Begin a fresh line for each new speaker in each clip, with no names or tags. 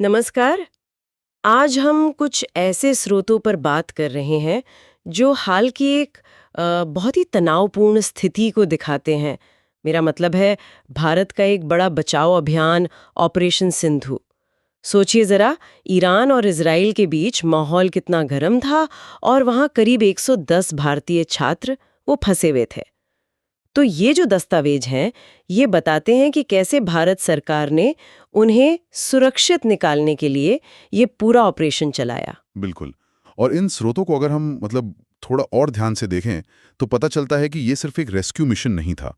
नमस्कार। आज हम कुछ ऐसे स्रोतों पर बात कर रहे हैं जो हाल की एक बहुत ही तनावपूर्ण स्थिति को दिखाते हैं। मेरा मतलब है भारत का एक बड़ा बचाव अभियान ऑपरेशन सिंधु। सोचिए जरा, ईरान और इजराइल के बीच माहौल कितना गर्म था और वहाँ करीब 110 भारतीय छात्र वो फंसे हुए थे। तो ये जो दस्तावेज हैं, ये बताते हैं कि कैसे भारत सरकार ने उन्हें सुरक्षित निकालने के लिए ये पूरा ऑपरेशन चलाया।
बिल्कुल। और इन स्रोतों को अगर हम थोड़ा और ध्यान से देखें तो पता चलता है कि ये सिर्फ एक रेस्क्यू मिशन नहीं था।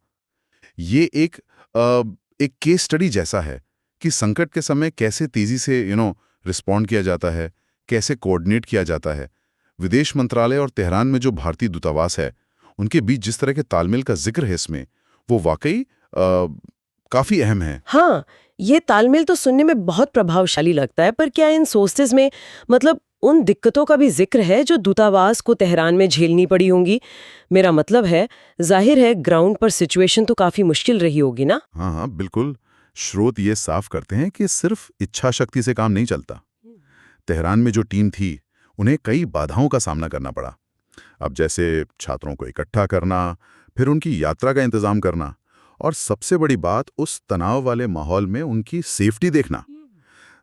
ये अ, एक केस स्टडी जैसा है कि संकट के समय कैसे तेजी से रिस्पॉन्ड किया जाता है, कैसे कोऑर्डिनेट किया जाता है। विदेश मंत्रालय और तेहरान में जो भारतीय दूतावास है, उनके बीच जिस तरह के तालमेल का जिक्र है इसमें, वो वाकई काफी अहम है।
हाँ, ये तालमेल तो सुनने में बहुत प्रभावशाली लगता है, पर क्या इन सोर्सेज में मतलब उन दिक्कतों का भी जिक्र है जो दूतावास को तेहरान में झेलनी पड़ी होंगी? मेरा मतलब है, जाहिर है ग्राउंड पर सिचुएशन तो काफी मुश्किल रही होगी ना?
हाँ हाँ, बिल्कुल। स्रोत ये साफ करते हैं कि सिर्फ इच्छा शक्ति से काम नहीं चलता। तेहरान में जो टीम थी, उन्हें कई बाधाओं का सामना करना पड़ा। अब जैसे छात्रों को इकट्ठा करना, फिर उनकी यात्रा का इंतजाम करना, और सबसे बड़ी बात उस तनाव वाले माहौल में उनकी सेफ्टी देखना।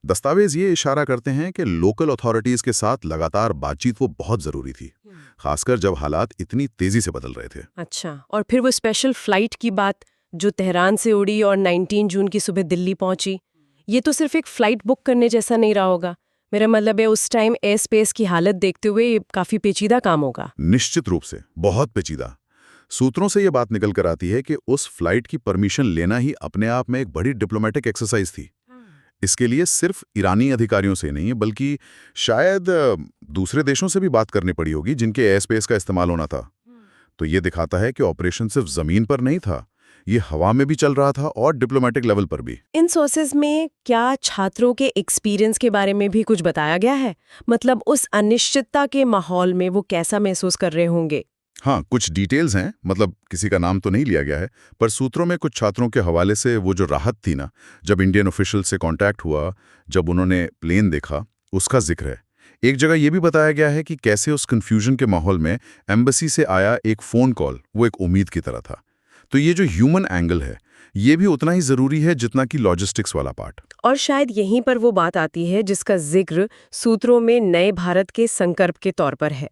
दस्तावेज ये इशारा करते हैं कि लोकल अथॉरिटीज के साथ लगातार बातचीत वो बहुत जरूरी थी, खासकर जब हालात इतनी तेजी से बदल रहे थे।
अच्छा, और फिर वो स्पेशल फ्लाइट की बात जो तेहरान से उड़ी और 19 जून की सुबह दिल्ली पहुंची, ये तो सिर्फ एक फ्लाइट बुक करने जैसा नहीं रहा होगा। मेरा मतलब है उस टाइम एयर स्पेस की हालत देखते हुए ये काफी पेचीदा काम होगा।
निश्चित रूप से बहुत पेचीदा। सूत्रों से ये बात निकल कर आती है कि उस फ्लाइट की परमिशन लेना ही अपने आप में एक बड़ी डिप्लोमेटिक एक्सरसाइज थी। इसके लिए सिर्फ ईरानी अधिकारियों से नहीं बल्कि शायद दूसरे देशों से भी बात करनी पड़ी होगी जिनके एयर स्पेस का इस्तेमाल होना था। तो ये दिखाता है कि ऑपरेशन सिर्फ जमीन पर नहीं था, ये हवा में भी चल रहा था और डिप्लोमेटिक लेवल पर भी।
इन सोर्सेज में क्या छात्रों के एक्सपीरियंस के बारे में भी कुछ बताया गया है? मतलब उस अनिश्चितता के माहौल में वो कैसा महसूस कर रहे होंगे?
हाँ, कुछ डिटेल्स हैं, किसी का नाम तो नहीं लिया गया है, पर सूत्रों में कुछ छात्रों के हवाले से वो जो राहत थी ना, जब इंडियन ऑफिशियल से कांटेक्ट हुआ, जब उन्होंने प्लेन देखा, उसका जिक्र है। एक जगह ये भी बताया गया है कि कैसे उस कन्फ्यूजन के माहौल में एम्बेसी से आया एक फ़ोन कॉल वो एक उम्मीद की तरह था। तो ये जो ह्यूमन एंगल है, ये भी उतना ही ज़रूरी है जितना कि लॉजिस्टिक्स वाला पार्ट।
और शायद यहीं पर वो बात आती है जिसका जिक्र सूत्रों में नए भारत के संकल्प के तौर पर है।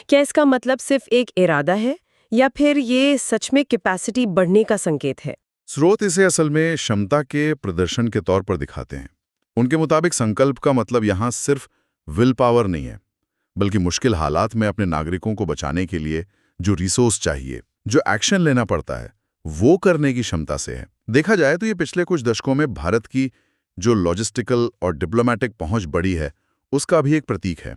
क्या इसका मतलब सिर्फ एक इरादा है या फिर ये सच में कैपेसिटी बढ़ने का संकेत है?
स्रोत इसे असल में क्षमता के प्रदर्शन के तौर पर दिखाते हैं। उनके मुताबिक संकल्प का मतलब यहाँ सिर्फ विल पावर नहीं है, बल्कि मुश्किल हालात में अपने नागरिकों को बचाने के लिए जो रिसोर्स चाहिए, जो एक्शन लेना पड़ता है, वो करने की क्षमता से है। देखा जाए तो ये पिछले कुछ दशकों में भारत की जो लॉजिस्टिकल और डिप्लोमेटिक पहुंच बढ़ी है, उसका भी एक प्रतीक है।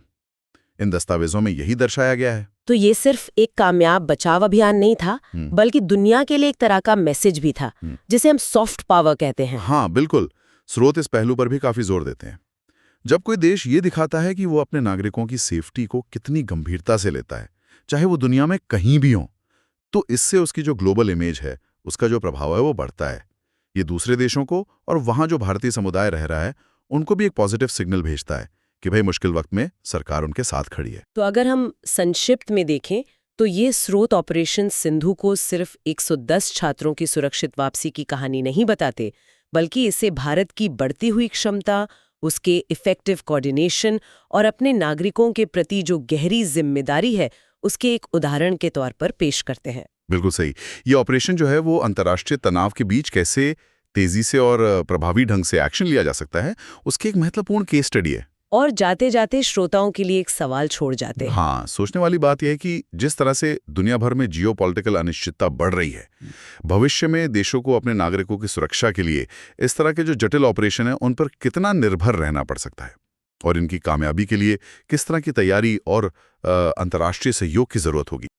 इन दस्तावेजों में यही दर्शाया गया है।
तो ये सिर्फ एक कामयाब बचाव अभियान नहीं था, बल्कि दुनिया के लिए एक तरह का मैसेज भी था, जिसे हम सॉफ्ट पावर कहते हैं।
हाँ बिल्कुल, स्रोत इस पहलू पर भी काफी जोर देते हैं। जब कोई देश ये दिखाता है कि वो अपने नागरिकों की सेफ्टी को कितनी गंभीरता से लेता है, चाहे वो दुनिया में कहीं भी हो, तो इससे उसकी जो ग्लोबल इमेज है, उसका जो प्रभाव है वो बढ़ता है। ये दूसरे देशों को और वहाँ जो भारतीय समुदाय रह रहा है, उनको भी एक पॉजिटिव सिग्नल भेजता है कि भाई मुश्किल वक्त में सरकार उनके साथ खड़ी है।
तो अगर हम संक्षिप्त में देखें तो ये स्रोत ऑपरेशन सिंधु को सिर्फ 110 छात्रों की सुरक्षित वापसी की कहानी नहीं बताते, बल्कि इसे भारत की बढ़ती हुई क्षमता, उसके इफेक्टिव कोऑर्डिनेशन और अपने नागरिकों के प्रति जो गहरी जिम्मेदारी है, उसके एक उदाहरण के तौर पर पेश करते हैं।
बिल्कुल सही। ये ऑपरेशन जो है वो अंतर्राष्ट्रीय तनाव के बीच कैसे तेजी से और प्रभावी ढंग से एक्शन लिया जा सकता है, उसकी एक महत्वपूर्ण केस स्टडी है।
और जाते जाते श्रोताओं के लिए एक सवाल छोड़ जाते हैं।
हाँ, सोचने वाली बात यह है कि जिस तरह से दुनिया भर में जियोपॉलिटिकल अनिश्चितता बढ़ रही है, भविष्य में देशों को अपने नागरिकों की सुरक्षा के लिए इस तरह के जो जटिल ऑपरेशन है उन पर कितना निर्भर रहना पड़ सकता है, और इनकी कामयाबी के लिए किस तरह की तैयारी और अंतर्राष्ट्रीय सहयोग की जरूरत होगी।